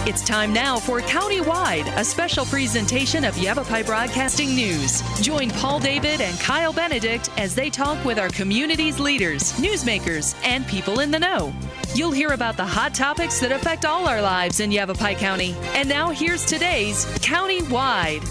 It's time now for Countywide, a special presentation of Yavapai Broadcasting News. Join Paul David and Kyle Benedict as they talk with our community's leaders, newsmakers, and people in the know. You'll hear about the hot topics that affect all our lives in Yavapai County. And now here's today's Countywide.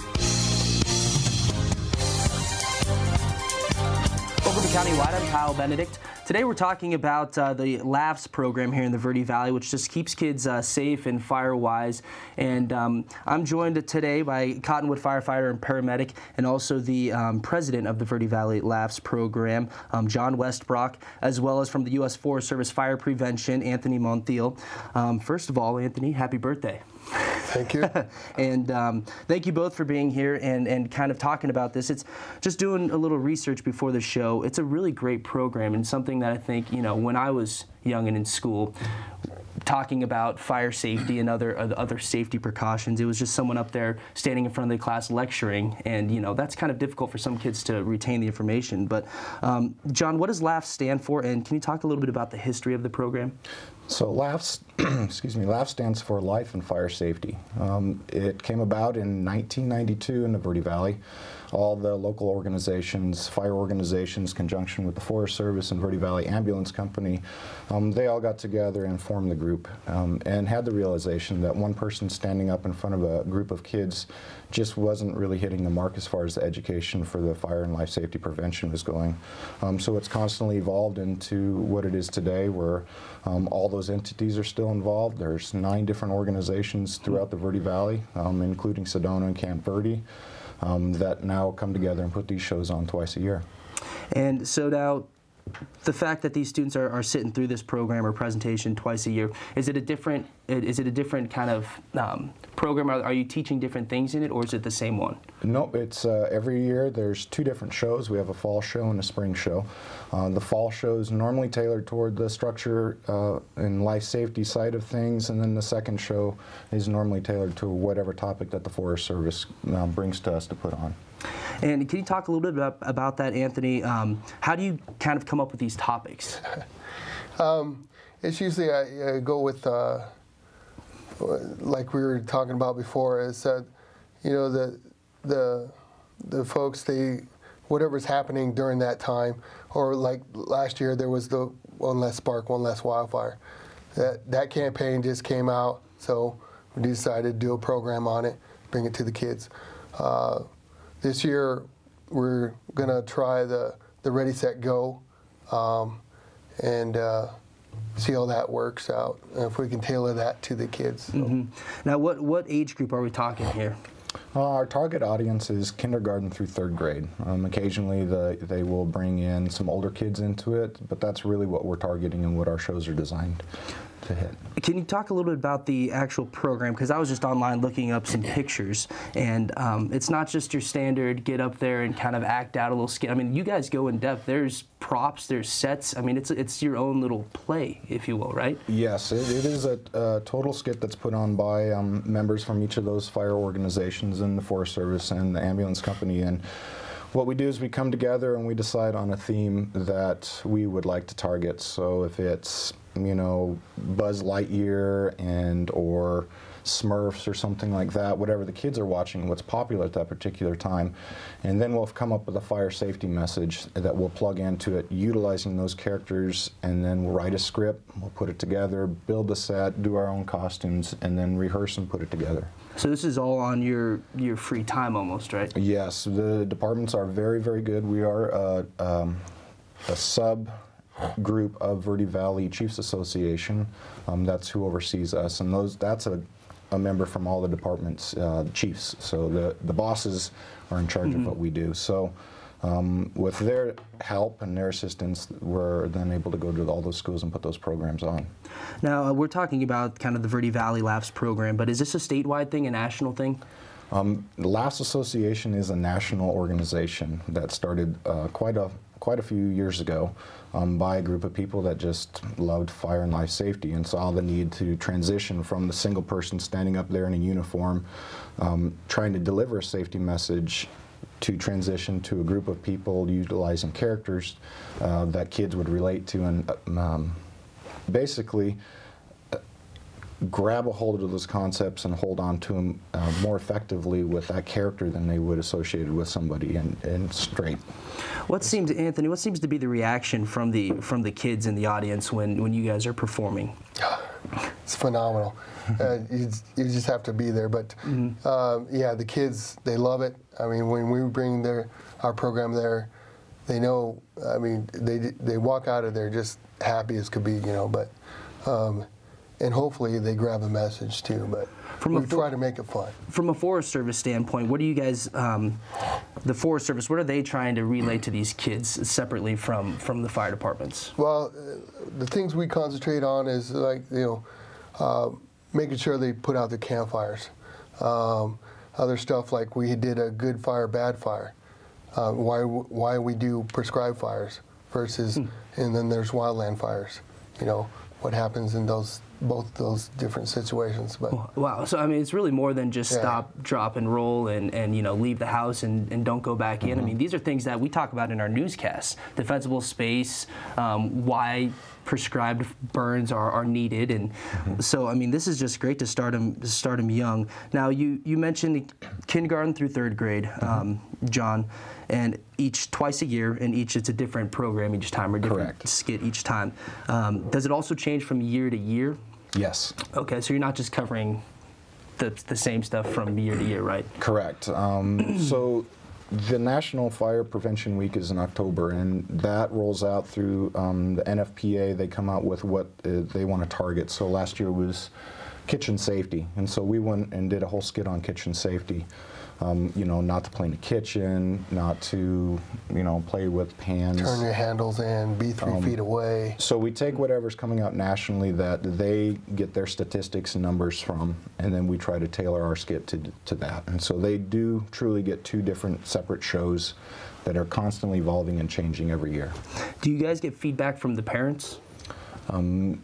Welcome to Countywide. I'm Kyle Benedict. Today we're talking about the LAFS program here in the Verde Valley, which just keeps kids safe and fire-wise. And I'm joined today by Cottonwood firefighter and paramedic, and also the president of the Verde Valley LAFS program, John Westbrook, as well as from the U.S. Forest Service Fire Prevention, Anthony Montiel. First of all, Anthony, happy birthday. Thank you. And thank you both for being here and kind of talking about this. It's just doing a little research before the show. It's a really great program and something that I think, you know, when I was young and in school, talking about fire safety and other safety precautions, it was just someone up there standing in front of the class lecturing, and you know that's kind of difficult for some kids to retain the information. But John, what does LAFS stand for, and can you talk a little bit about the history of the program? So LAFS, LAFS stands for Life and Fire Safety. It came about in 1992 in the Verde Valley. All the local organizations, fire organizations, conjunction with the Forest Service and Verde Valley Ambulance Company, they all got together and formed the group and had the realization that one person standing up in front of a group of kids just wasn't really hitting the mark as far as the education for the fire and life safety prevention was going. So it's constantly evolved into what it is today, where all those entities are still involved. There's 9 different organizations throughout the Verde Valley, including Sedona and Camp Verde, that now come together and put these shows on twice a year. And so now, the fact that these students are sitting through this program or presentation twice a year, is it a different kind of program? Are you teaching different things in it, or is it the same one? Nope, it's every year there's 2 different shows. We have a fall show and a spring show. The fall show is normally tailored toward the structure and life safety side of things, and then the second show is normally tailored to whatever topic that the Forest Service brings to us to put on. And can you talk a little bit about that, Anthony? How do you kind of come up with these topics? It's usually I go with, like we were talking about before, is that, you know, the folks, whatever's happening during that time, or like last year there was the One Less Spark, One Less Wildfire. That campaign just came out, so we decided to do a program on it, bring it to the kids. This year, we're going to try the Ready, Set, Go, and see how that works out, and if we can tailor that to the kids. So. Mm-hmm. Now, what age group are we talking here? Our target audience is kindergarten through 3rd grade. Occasionally, they will bring in some older kids into it, but that's really what we're targeting and what our shows are designed to hit. Can you talk a little bit about the actual program? Because I was just online looking up some pictures, and it's not just your standard get up there and kind of act out a little skit. I mean, you guys go in depth. There's props, there's sets. I mean, it's your own little play, if you will, right? Yes, it is a total skit that's put on by members from each of those fire organizations and the Forest Service and the ambulance company. And what we do is we come together and we decide on a theme that we would like to target. So if it's, you know, Buzz Lightyear or Smurfs or something like that, whatever the kids are watching, what's popular at that particular time. And then we'll come up with a fire safety message that we'll plug into it, utilizing those characters, and then we'll write a script, we'll put it together, build a set, do our own costumes, and then rehearse and put it together. So this is all on your free time almost, right? Yes, the departments are very, very good. We are a sub group of Verde Valley Chiefs Association. That's who oversees us, and that's a member from all the departments, chiefs. So the bosses are in charge of what we do. So with their help and their assistance, we're then able to go to all those schools and put those programs on. Now, we're talking about kind of the Verde Valley LAFS program, but is this a statewide thing, a national thing? The LAFS Association is a national organization that started quite a few years ago by a group of people that just loved fire and life safety and saw the need to transition from the single person standing up there in a uniform trying to deliver a safety message to transition to a group of people utilizing characters that kids would relate to, and basically grab a hold of those concepts and hold on to them more effectively with that character than they would associated with somebody in straight. Anthony, what seems to be the reaction from the kids in the audience when you guys are performing? It's phenomenal. You just have to be there. But yeah, the kids, they love it. I mean, when we bring our program there, they know. I mean, they walk out of there just happy as could be, you know. But and hopefully they grab the message too. But we try to make it fun. From a Forest Service standpoint, what do you guys, the Forest Service, what are they trying to relay to these kids separately from the fire departments? Well, the things we concentrate on is like, you know, making sure they put out the campfires. Other stuff like we did a good fire, bad fire. Why we do prescribed fires versus, and then there's wildland fires. You know, what happens in both those different situations. But wow, so I mean, it's really more than just stop, drop, and roll, and you know, leave the house and don't go back in. I mean, these are things that we talk about in our newscasts: defensible space, why prescribed burns are needed, and so I mean, this is just great to start them young. Now, you mentioned kindergarten through third grade, John, and twice a year, and it's a different program each time, or different skit each time. Does it also change from year to year? Yes. Okay, so you're not just covering the same stuff from year to year, right? Correct. So the National Fire Prevention Week is in October, and that rolls out through the NFPA. They come out with what they want to target. So last year was kitchen safety, and so we went and did a whole skit on kitchen safety. You know, not to play in the kitchen, not to, you know, play with pans. Turn your handles in, be 3 feet away. So we take whatever's coming out nationally that they get their statistics and numbers from, and then we try to tailor our skit to that. And so they do truly get 2 different separate shows that are constantly evolving and changing every year. Do you guys get feedback from the parents?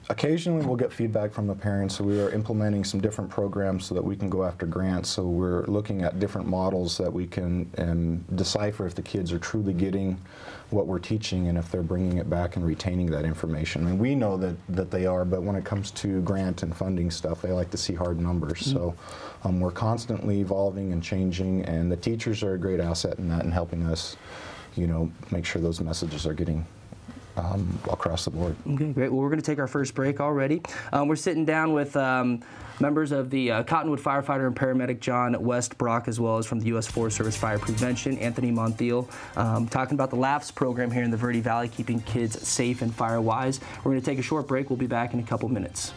Occasionally we'll get feedback from the parents, so we are implementing some different programs so that we can go after grants. So we're looking at different models that we can decipher if the kids are truly getting what we're teaching and if they're bringing it back and retaining that information. I mean, we know that they are, but when it comes to grant and funding stuff, they like to see hard numbers. So we're constantly evolving and changing, and the teachers are a great asset in that and helping us, you know, make sure those messages are getting across the board. Okay, great. Well, we're going to take our first break already. We're sitting down with members of the Cottonwood firefighter and paramedic John Westbrook, as well as from the U.S. Forest Service Fire Prevention, Anthony Montiel, talking about the LAFS program here in the Verde Valley, keeping kids safe and fire-wise. We're going to take a short break. We'll be back in a couple minutes.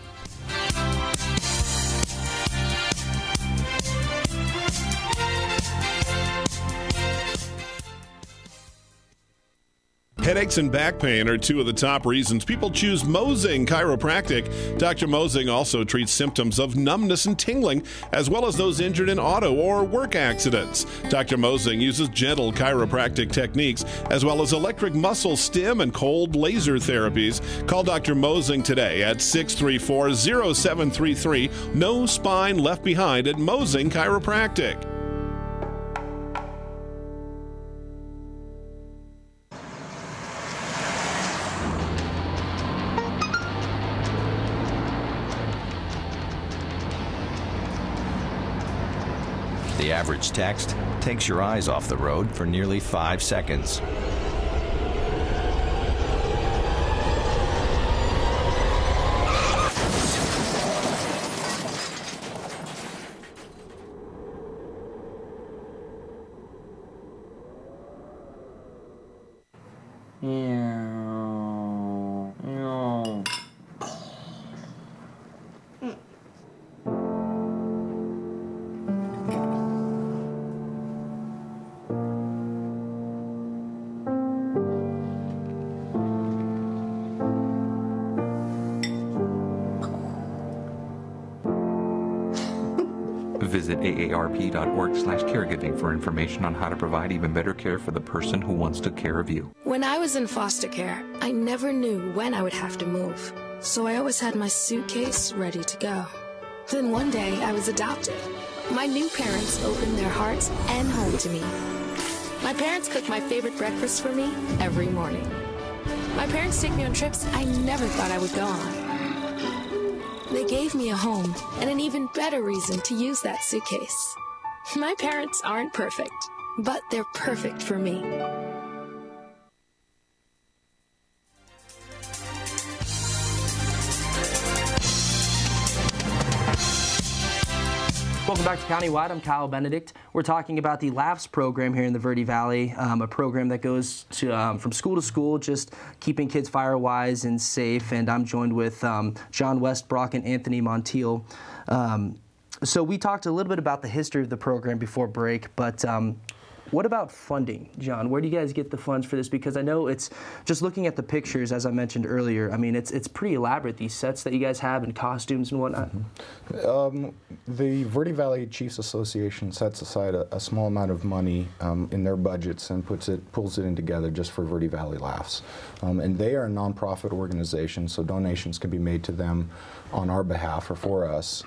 Headaches and back pain are 2 of the top reasons people choose Mosing Chiropractic. Dr. Mosing also treats symptoms of numbness and tingling, as well as those injured in auto or work accidents. Dr. Mosing uses gentle chiropractic techniques, as well as electric muscle stim and cold laser therapies. Call Dr. Mosing today at 634-0733. No spine left behind at Mosing Chiropractic. The average text takes your eyes off the road for nearly 5 seconds. Visit aarp.org/caregiving for information on how to provide even better care for the person who wants to care of you. When I was in foster care, I never knew when I would have to move, so I always had my suitcase ready to go. Then one day, I was adopted. My new parents opened their hearts and home to me. My parents cook my favorite breakfast for me every morning. My parents take me on trips I never thought I would go on. They gave me a home and an even better reason to use that suitcase. My parents aren't perfect, but they're perfect for me. Welcome back to Countywide. I'm Kyle Benedict. We're talking about the LAFS program here in the Verde Valley, a program that goes to, from school to school, just keeping kids fire-wise and safe. And I'm joined with John Westbrook and Anthony Montiel. So we talked a little bit about the history of the program before break, but what about funding, John? Where do you guys get the funds for this? Because I know it's, just looking at the pictures, as I mentioned earlier, I mean, it's pretty elaborate, these sets that you guys have and costumes and whatnot. The Verde Valley Chiefs Association sets aside a small amount of money in their budgets and pulls it in together just for Verde Valley LAFS. And they are a nonprofit organization, so donations can be made to them on our behalf or for us.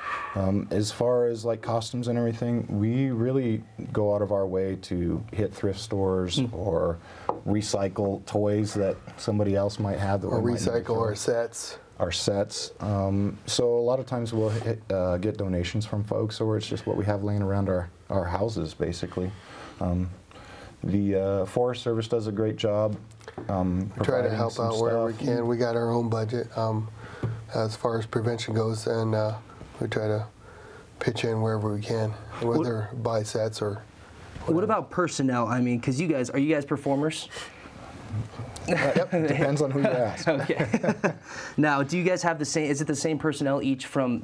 As far as like costumes and everything, we really go out of our way to hit thrift stores or recycle toys that somebody else might have. That or recycle our sets. So a lot of times we'll get donations from folks, or it's just what we have laying around our houses, basically. The Forest Service does a great job. We try to help out wherever we can. We got our own budget as far as prevention goes, and we try to pitch in wherever we can, whether buy sets or whatever. What about personnel? I mean, because are you guys performers? Yep, depends on who you ask. Okay. Now, do you guys have the same, is it the same personnel each from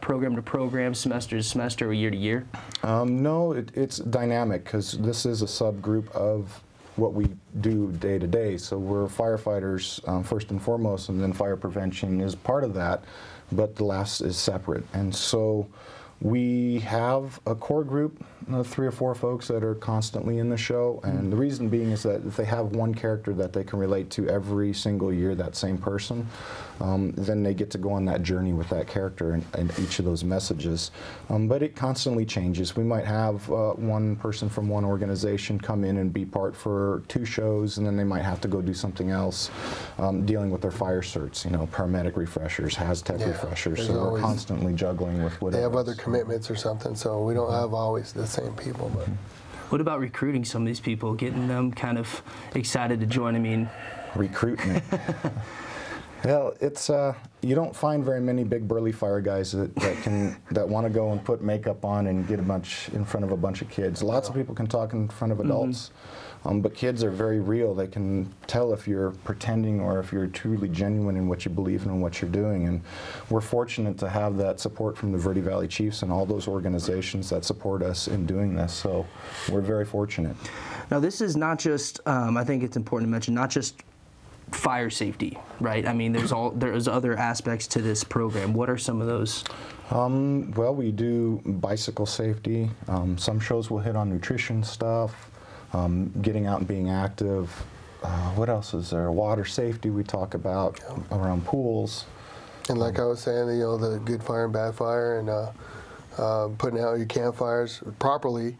program to program, semester to semester, or year to year? No, it's dynamic, because this is a subgroup of what we do day to day. So we're firefighters first and foremost, and then fire prevention is part of that, but the LAFS is separate. And so we have a core group of 3 or 4 folks that are constantly in the show, and the reason being is that if they have one character that they can relate to every single year, that same person, then they get to go on that journey with that character and each of those messages. But it constantly changes. We might have one person from one organization come in and be part for 2 shows, and then they might have to go do something else, dealing with their fire certs, paramedic refreshers, HazTech refreshers. So we're constantly juggling with whatever. They have other commitments or something, so we don't have always the same people. But what about recruiting some of these people, getting them kind of excited to join? I mean, recruitment. Well, it's you don't find very many big burly fire guys that want to go and put makeup on and get in front of a bunch of kids. Lots of people can talk in front of adults, but kids are very real. They can tell if you're pretending or if you're truly genuine in what you believe in and what you're doing. And we're fortunate to have that support from the Verde Valley Chiefs and all those organizations that support us in doing this. So we're very fortunate. Now, this is not just, I think it's important to mention, not just fire safety, right? I mean, there's other aspects to this program. What are some of those? Well, we do bicycle safety. Some shows will hit on nutrition stuff, getting out and being active. What else is there? Water safety we talk about around pools. And like I was saying, the good fire and bad fire, and putting out your campfires properly,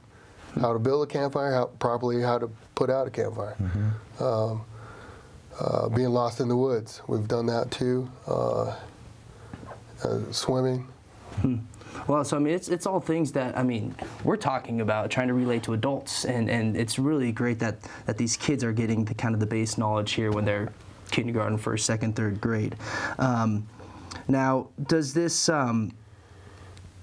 how to build a campfire, how to put out a campfire. Being lost in the woods, we've done that too. Swimming. Well, so I mean, it's all things that, I mean, we're talking about trying to relate to adults, and it's really great that these kids are getting the kind of the base knowledge here when they're kindergarten, first, second, third grade. Now, does this,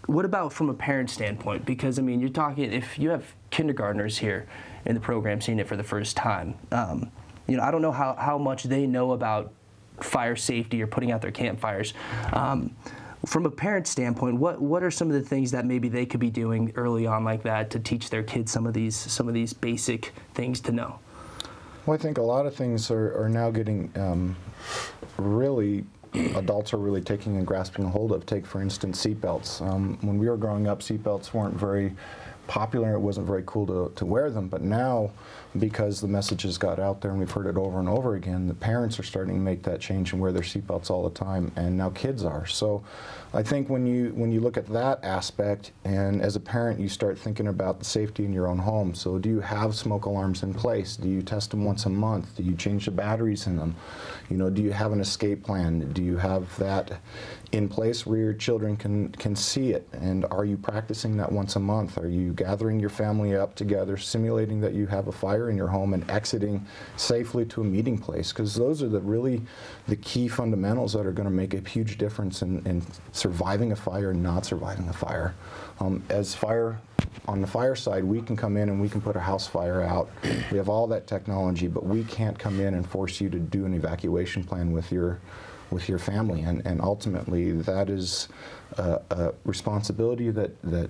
what about from a parent standpoint? Because, I mean, you're talking, if you have kindergartners here in the program seeing it for the first time, I don't know how much they know about fire safety or putting out their campfires. From a parent standpoint, what are some of the things that maybe they could be doing early on like that to teach their kids some of these basic things to know? Well, I think a lot of things are now getting really, adults are really taking and grasping a hold of. Take, for instance, seatbelts. When we were growing up, seatbelts weren't very popular. It wasn't very cool to wear them, but now, because the messages got out there and we've heard it over and over again, the parents are starting to make that change and wear their seatbelts all the time, and now kids are. So I think when you look at that aspect, and as a parent you start thinking about the safety in your own home. So do you have smoke alarms in place? Do you test them once a month? Do you change the batteries in them? Do you have an escape plan? Do you have that in place where your children can see it. And are you practicing that once a month? Are you gathering your family up together, simulating that you have a fire in your home and exiting safely to a meeting place? Because those are really the key fundamentals that are going to make a huge difference in surviving a fire and not surviving a fire. On the fire side, we can come in and we can put a house fire out. We have all that technology, but we can't come in and force you to do an evacuation plan with your family, and ultimately that is a responsibility that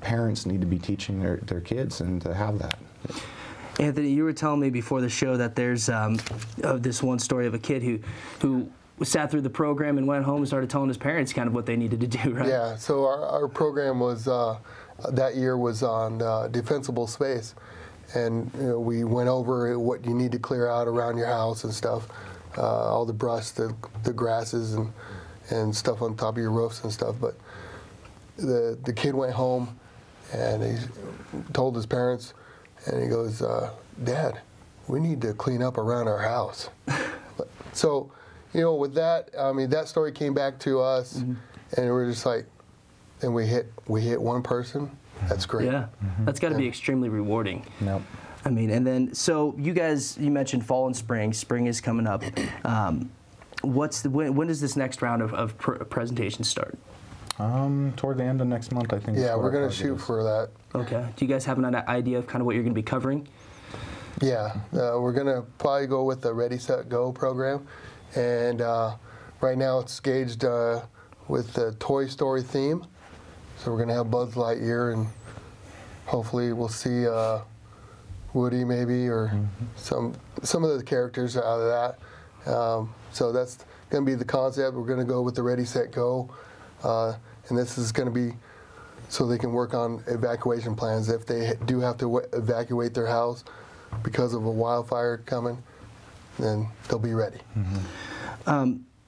parents need to be teaching their kids, and to have that. Anthony, you were telling me before the show that there's this one story of a kid who sat through the program and went home and started telling his parents kind of what they needed to do, right? Yeah, so our program was, that year was on defensible space, and we went over what you need to clear out around your house and stuff. All the brush, the grasses, and stuff on top of your roofs and stuff. But the kid went home, and he told his parents, and he goes, "Dad, we need to clean up around our house." So, with that, I mean, that story came back to us, and we're just like, and we hit one person. That's great. Yeah, that's got to be extremely rewarding. Yep. I mean, and then, so you guys, you mentioned fall and spring. Spring is coming up. When does this next round of presentations start? Toward the end of next month, I think. Yeah, we're going to shoot for that. Okay. Do you guys have an idea of kind of what you're going to be covering? Yeah, we're going to probably go with the Ready, Set, Go program. And right now it's gauged with the Toy Story theme. So we're going to have Buzz Lightyear, and hopefully we'll see Woody maybe, or some of the characters out of that. So that's going to be the concept. We're going to go with the Ready, Set, Go. And this is going to be so they can work on evacuation plans if they do have to evacuate their house because of a wildfire coming, then they'll be ready.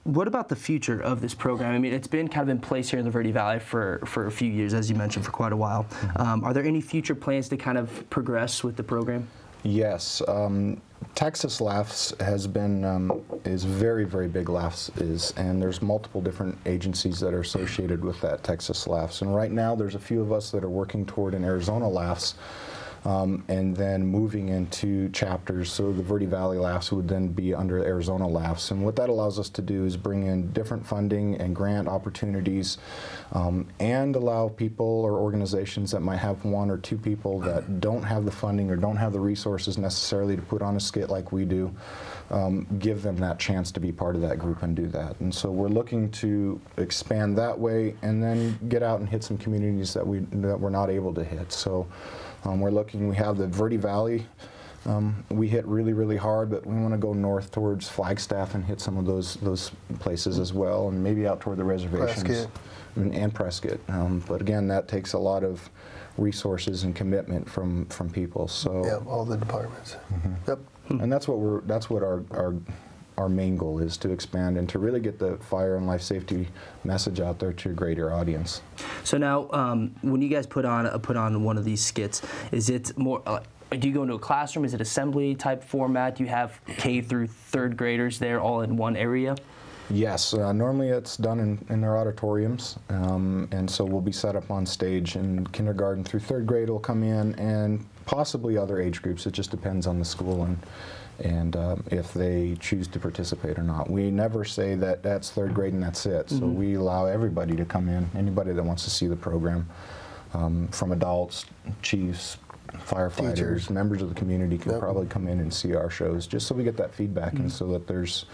What about the future of this program? I mean, it's been kind of in place here in the Verde Valley for a few years, as you mentioned, for quite a while. Are there any future plans to kind of progress with the program? Yes. Texas LAFS has been, is very, very big LAFS and there's multiple different agencies that are associated with that Texas LAFS. And right now there's a few of us that are working toward an Arizona LAFS. And then moving into chapters, so the Verde Valley LAFS would then be under Arizona LAFS. And what that allows us to do is bring in different funding and grant opportunities, and allow people or organizations that might have one or two people that don't have the funding or don't have the resources necessarily to put on a skit like we do, give them that chance to be part of that group and do that. And so we're looking to expand that way and then get out and hit some communities that we're not able to hit. So we have the Verde Valley, we hit really, really hard, but we want to go north towards Flagstaff and hit some of those places as well, and maybe out toward the reservations. Prescott. And Prescott. But again, that takes a lot of resources and commitment from people. So yeah, all the departments. Yep. And that's what our main goal is, to expand and to really get the fire and life safety message out there to a greater audience. So now, when you guys put on one of these skits, is it more? Do you go into a classroom? Is it assembly type format? Do you have K through third graders there all in one area? Yes, normally it's done in their auditoriums, and so we'll be set up on stage, and kindergarten through third grade will come in, and possibly other age groups. It just depends on the school and if they choose to participate or not. We never say that that's third grade and that's it. So we allow everybody to come in, anybody that wants to see the program, from adults, chiefs, firefighters, teachers, members of the community can probably come in and see our shows, just so we get that feedback and so that there's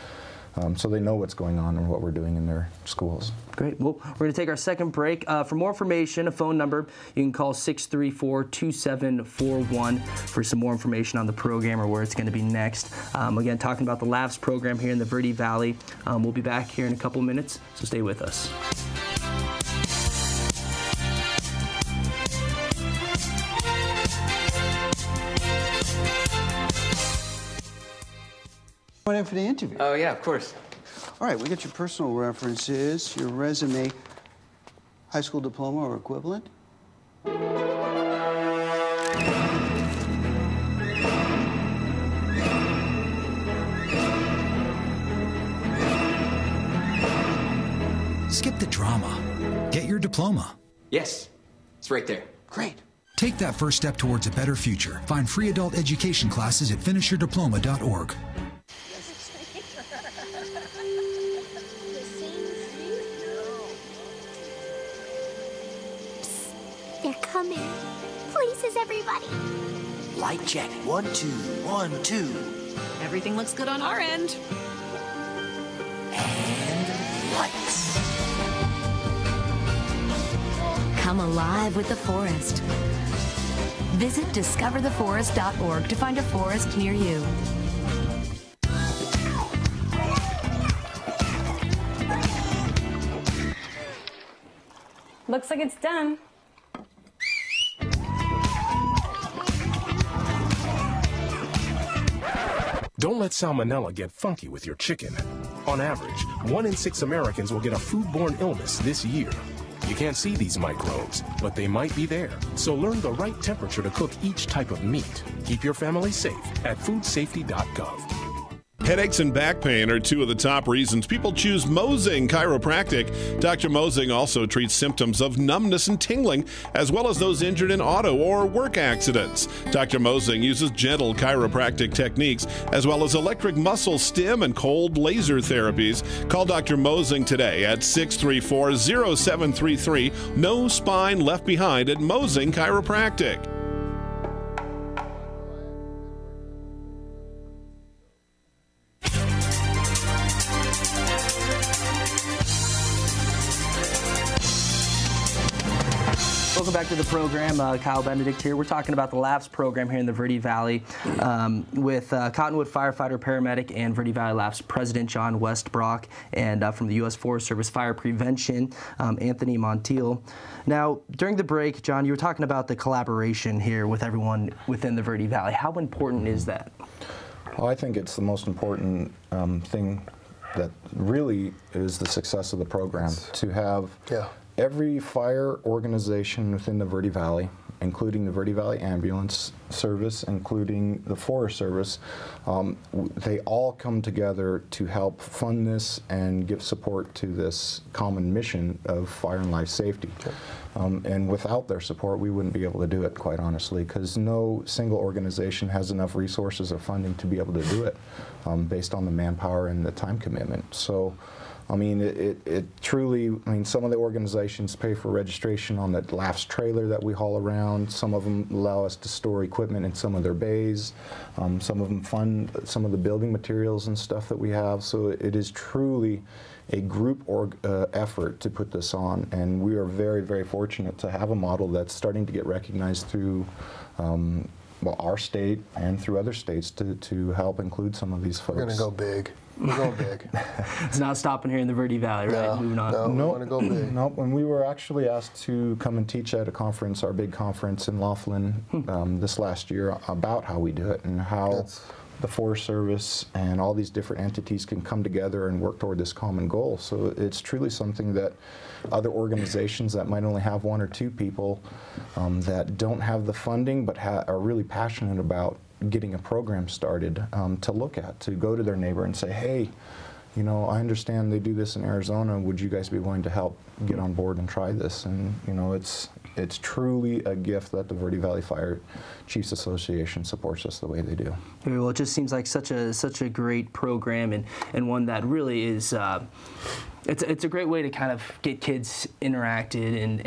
so they know what's going on and what we're doing in their schools. Great. Well, we're going to take our second break. For more information, a phone number, you can call 634-2741 for some more information on the program or where it's going to be next. Again, talking about the LAFS program here in the Verde Valley. We'll be back here in a couple minutes, so stay with us. In for the interview. Oh, yeah, of course. All right, we got your personal references, your resume, high school diploma or equivalent. drama. Get your diploma. Yes, it's right there. Great. Take that first step towards a better future. Find free adult education classes at finishyourdiploma.org. They're coming. Places, everybody. Light check. 1, 2, 1, 2. Everything looks good on our end. And lights. Come alive with the forest. Visit discovertheforest.org to find a forest near you. Looks like it's done. Don't let salmonella get funky with your chicken. On average, 1 in 6 Americans will get a foodborne illness this year. You can't see these microbes, but they might be there. So learn the right temperature to cook each type of meat. Keep your family safe at foodsafety.gov. Headaches and back pain are 2 of the top reasons people choose Mosing Chiropractic. Dr. Mosing also treats symptoms of numbness and tingling, as well as those injured in auto or work accidents. Dr. Mosing uses gentle chiropractic techniques, as well as electric muscle stim and cold laser therapies. Call Dr. Mosing today at 634-0733. No spine left behind at Mosing Chiropractic. Welcome back to the program. Kyle Benedict here. We're talking about the LAFS program here in the Verde Valley with Cottonwood firefighter paramedic and Verde Valley LAFS President John Westbrook, and from the U.S. Forest Service Fire Prevention, Anthony Montiel. Now, during the break, John, you were talking about the collaboration here with everyone within the Verde Valley. How important is that? Well, I think it's the most important thing that really is the success of the program, to have every fire organization within the Verde Valley, including the Verde Valley Ambulance Service, including the Forest Service, they all come together to help fund this and give support to this common mission of fire and life safety. And without their support, we wouldn't be able to do it, quite honestly, because no single organization has enough resources or funding to be able to do it based on the manpower and the time commitment. So, I mean, it truly, I mean, some of the organizations pay for registration on the LAFS trailer that we haul around. Some of them allow us to store equipment in some of their bays. Some of them fund some of the building materials and stuff that we have. So it is truly a group effort to put this on. And we are very, very fortunate to have a model that's starting to get recognized through well, our state and through other states to help include some of these folks. We're going to go big. We're going big. It's not stopping here in the Verde Valley, right? Moving on. No, we want to go big. Nope. When we were actually asked to come and teach at a conference, our big conference in Laughlin this last year, about how we do it and how the Forest Service and all these different entities can come together and work toward this common goal. So it's truly something that other organizations that might only have 1 or 2 people that don't have the funding but are really passionate about getting a program started to look at, to go to their neighbor and say, hey, you know, I understand they do this in Arizona. Would you guys be willing to help get on board and try this? And, you know, it's truly a gift that the Verde Valley Fire Chiefs Association supports us the way they do. Well, it just seems like such a great program, and one that really is it's a great way to kind of get kids interacted and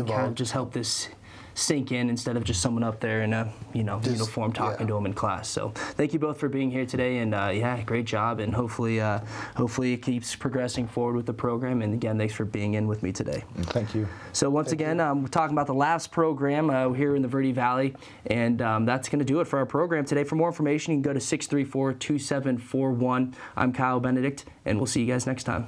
kind of just help this sink in instead of just someone up there in a uniform talking to them in class. So thank you both for being here today, and yeah, great job, and hopefully it keeps progressing forward with the program. And again, thanks for being in with me today. Thank you. So once again, we're talking about the LAFS program here in the Verde Valley, and that's going to do it for our program today. For more information, you can go to 634-2741. I'm Kyle Benedict, and we'll see you guys next time.